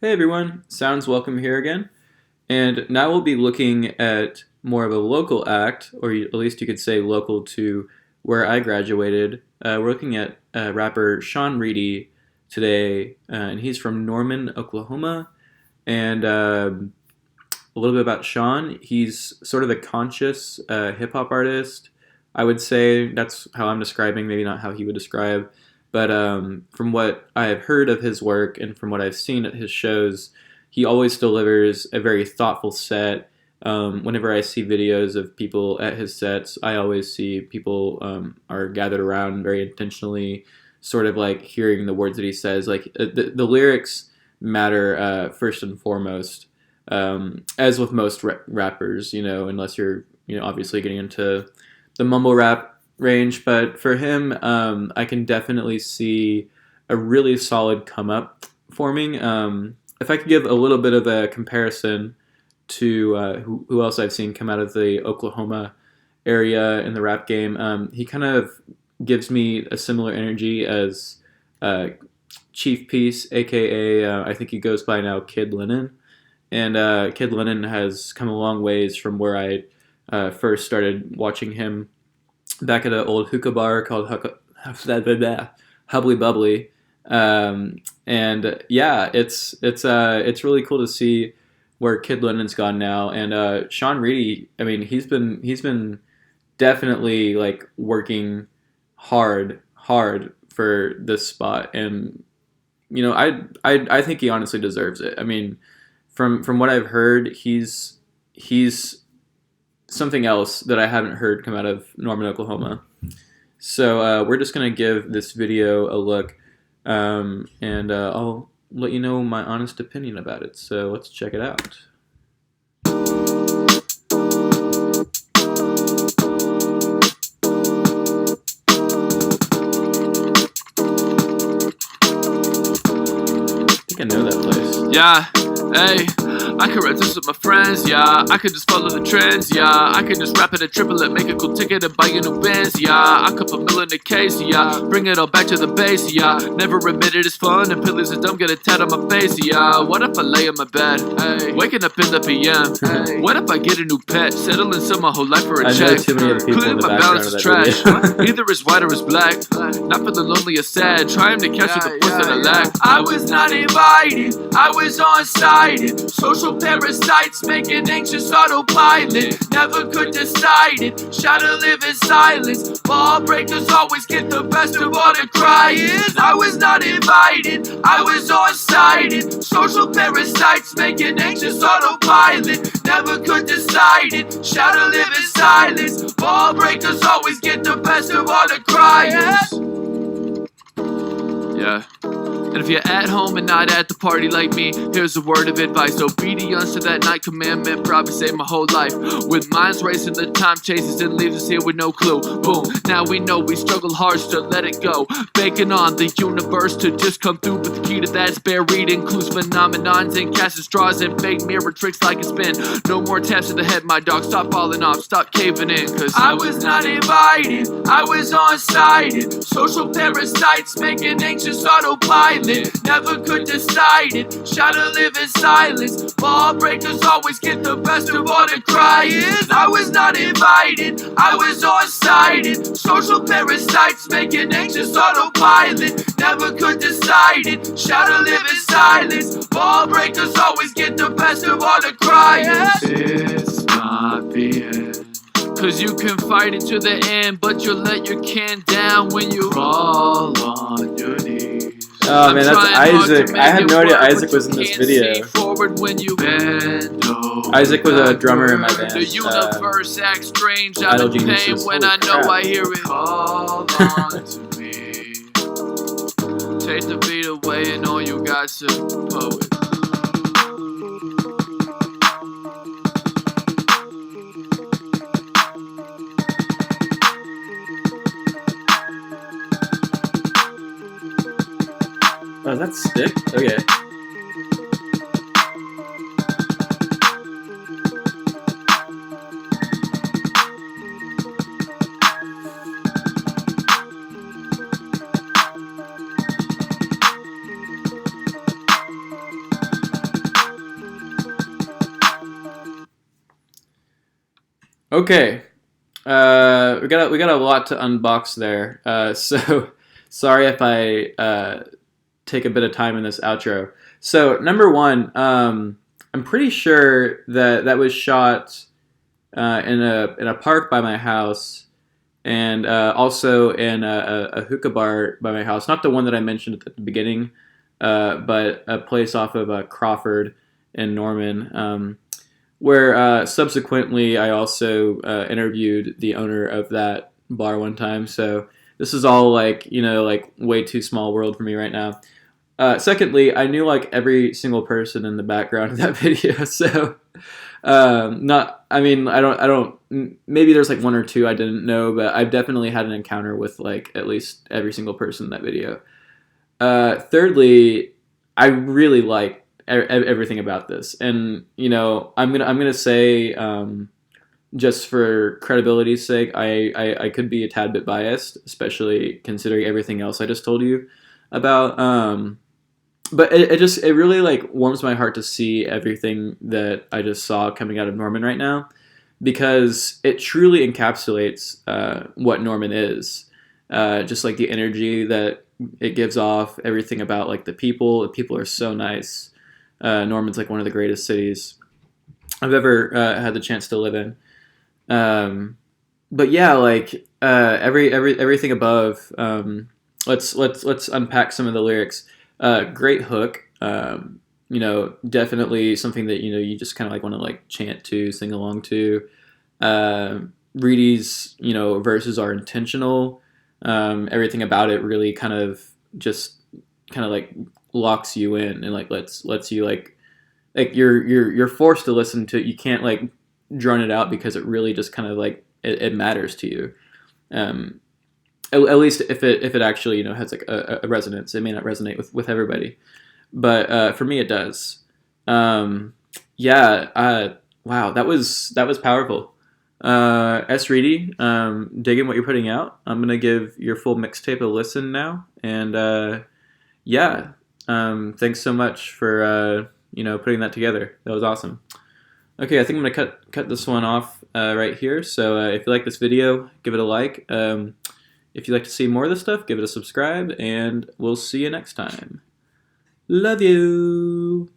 Hey everyone, Sounds welcome here again. And now we'll be looking at more of a local act, or at least you could say local to where I graduated. We're looking at rapper Sean Reidy today, and he's from Norman, Oklahoma. And a little bit about Sean. He's sort of a conscious hip hop artist. I would say that's how I'm describing, maybe not how he would describe. But from what I have heard of his work and from what I've seen at his shows, he always delivers a very thoughtful set. Whenever I see videos of people at his sets, I always see people are gathered around very intentionally, sort of like hearing the words that he says. Like the lyrics matter first and foremost, as with most rappers, unless you're, obviously getting into the mumble rap range. But for him, I can definitely see a really solid come up forming. If I could give a little bit of a comparison to who else I've seen come out of the Oklahoma area in the rap game, he kind of gives me a similar energy as Chief Peace, aka I think he goes by now Kid Lennon. And Kid Lennon has come a long ways from where I first started watching him back at an old hookah bar called Hubbly Bubbly. And yeah, it's really cool to see where Kid Lennon's gone now. And Sean Reidy, I mean, he's been definitely like working hard for this spot. And I think he honestly deserves it. I mean, from what I've heard, he's something else that I haven't heard come out of Norman, Oklahoma. So we're just going to give this video a look, and I'll let you know my honest opinion about it. So let's check it out. I think I know that place. Yeah, hey, I could rap this with my friends, yeah. I could just follow the trends, yeah. I could just rap it a triplet, make a cool ticket and buy a new Benz, yeah. I could put mill in the case, yeah. Bring it all back to the base, yeah. Never admitted it's fun and pillies are dumb, get a tat on my face, yeah. What if I lay in my bed, hey, waking up in the PM, hey. What if I get a new pet, settling some my whole life for a check, cleaning my balance is trash. Either it's white or it's black, not feeling lonely or sad, trying to catch the points that I lack. I was not invited, I was on-sighted, social parasites making anxious autopilot, never could decide it, try to live in silence, ball breakers always get the best of all the crying. I was not invited, I was on-sighted, social parasites making anxious autopilot, never could decide it, try to live in silence, ball breakers always get the best of all the crying. Yeah. And if you're at home and not at the party like me, here's a word of advice. Obedience to that night commandment probably saved my whole life. With minds racing, the time chases and leaves us here with no clue. Boom, now we know we struggle hard to let it go. Banking on the universe to just come through, but the key to that's buried in clues, phenomenons, and casting straws and fake mirror tricks like a spin. No more taps to the head, my dog, stop falling off, stop caving in, cause I was not invited, I was on-sighted, social parasites making anxious autopilot, never could decide it, try to live in silence, ball breakers always get the best of all the crying. I was not invited, I was on-sighted, social parasites making anxious autopilot, never could decide it, try to live in silence, ball breakers always get the best of all the crying. It's not the end, cause you can fight it to the end, but you'll let your can down when you crawl on your knees. Oh man, that's Isaac. I had no idea Isaac was in this video. Isaac was a drummer in my band. The universe acts strange. I'm in pain when I know I hear it. Call on to me. Take the beat away and all you got to poet. Oh, is that stick? Okay. Okay, we got a lot to unbox there. So sorry if I take a bit of time in this outro. So number one, I'm pretty sure that that was shot in a park by my house, and also in a hookah bar by my house. Not the one that I mentioned at the beginning, but a place off of Crawford in Norman. Where subsequently I also interviewed the owner of that bar one time. So this is all like like way too small world for me right now. Secondly, I knew like every single person in the background of that video. So not I mean I don't maybe there's like one or two I didn't know, but I've definitely had an encounter with like at least every single person in that video. Thirdly, I really like everything about this, and I'm gonna say, just for credibility's sake, I could be a tad bit biased, especially considering everything else I just told you about. But it really like warms my heart to see everything that I just saw coming out of Norman right now, because it truly encapsulates what Norman is. Just like the energy that it gives off, everything about like the people. The people are so nice. Norman's like one of the greatest cities I've ever had the chance to live in. But yeah, like everything above. Let's unpack some of the lyrics. Great hook. Definitely something that you just kind of like want to like chant to, sing along to. Reidy's verses are intentional. Everything about it really kind of just kind of like locks you in and like lets you like you're forced to listen to it. You can't like drone it out because it really just kind of like it matters to you. Um, at least if it actually has like a resonance. It may not resonate with everybody, but for me it does. Um, yeah. Wow. That was powerful. S. Reidy, digging what you're putting out. I'm gonna give your full mixtape a listen now, and yeah, thanks so much for putting that together. That was awesome. Okay, I think I'm gonna cut this one off right here. So if you like this video, give it a like. If you'd like to see more of this stuff, give it a subscribe, and we'll see you next time. Love you.